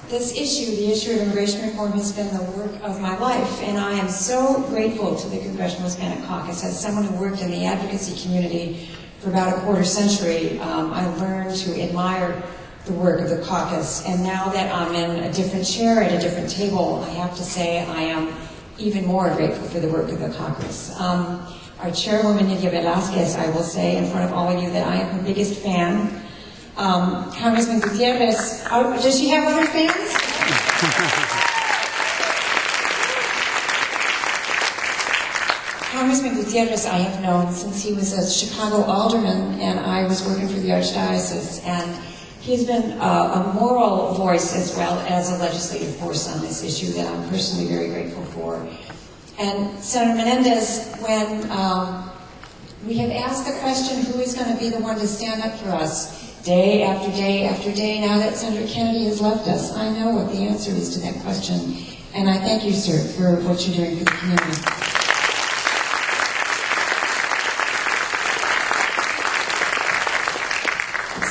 This issue, the issue of immigration reform, has been the work of my life, and I am so grateful to the Congressional Hispanic Caucus. As someone who worked in the advocacy community for about a quarter century, I learned to admire the work of the caucus, and now that I'm in a different chair at a different table, I have to say I am even more grateful for the work of the caucus. Our chairwoman, Nydia Velázquez, I will say in front of all of you that I am her biggest fan. Congressman Gutierrez, does she have other fans? Congressman Gutierrez I have known since he was a Chicago alderman and I was working for the Archdiocese, and he's been a moral voice as well as a legislative force on this issue that I'm personally very grateful for. And Senator Menendez, when we have asked the question, who is going to be the one to stand up for us, day after day after day, now that Senator Kennedy has left us, I know what the answer is to that question. And I thank you, sir, for what you're doing for the community.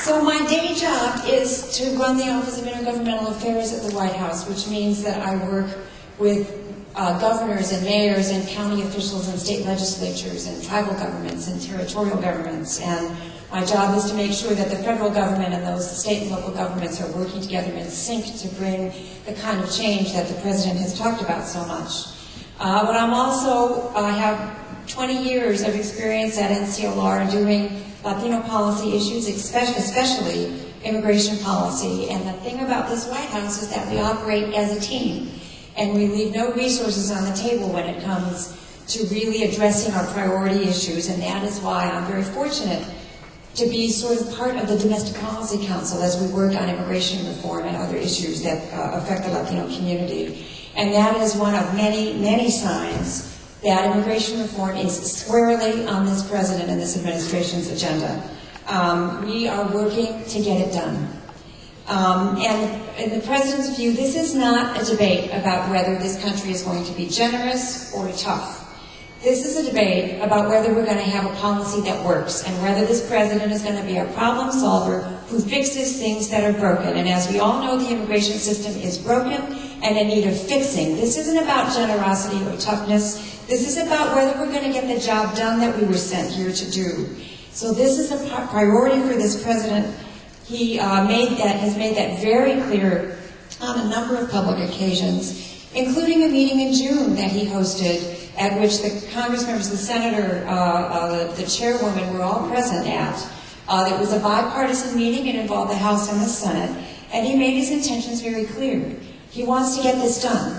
So my day job is to run the Office of Intergovernmental Affairs at the White House, which means that I work with governors and mayors and county officials and state legislatures and tribal governments and territorial governments. And my job is to make sure that the federal government and those state and local governments are working together in sync to bring the kind of change that the president has talked about so much. But I have 20 years of experience at NCLR doing Latino policy issues, especially immigration policy. And the thing about this White House is that we operate as a team. And we leave no resources on the table when it comes to really addressing our priority issues. And that is why I'm very fortunate to be sort of part of the Domestic Policy Council as we work on immigration reform and other issues that affect the Latino community. And that is one of many, many signs that immigration reform is squarely on this president and this administration's agenda. We are working to get it done. And in the president's view, this is not a debate about whether this country is going to be generous or tough. This is a debate about whether we're going to have a policy that works and whether this president is going to be a problem solver who fixes things that are broken. And as we all know, the immigration system is broken and in need of fixing. This isn't about generosity or toughness. This is about whether we're going to get the job done that we were sent here to do. So this is a priority for this president. He has made that very clear on a number of public occasions, including a meeting in June that he hosted, at which the Congress members, the senator, the chairwoman were all present at. It was a bipartisan meeting. It involved the House and the Senate, and he made his intentions very clear. He wants to get this done.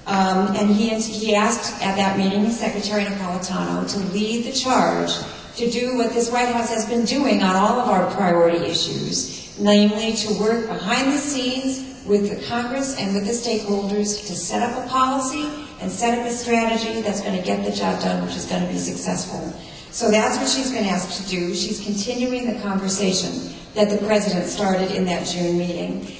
And he asked at that meeting Secretary Napolitano to lead the charge to do what this White House has been doing on all of our priority issues, namely to work behind the scenes with the Congress and with the stakeholders to set up a policy and set up a strategy that's going to get the job done, which is going to be successful. So that's what she's been asked to do. She's continuing the conversation that the president started in that June meeting.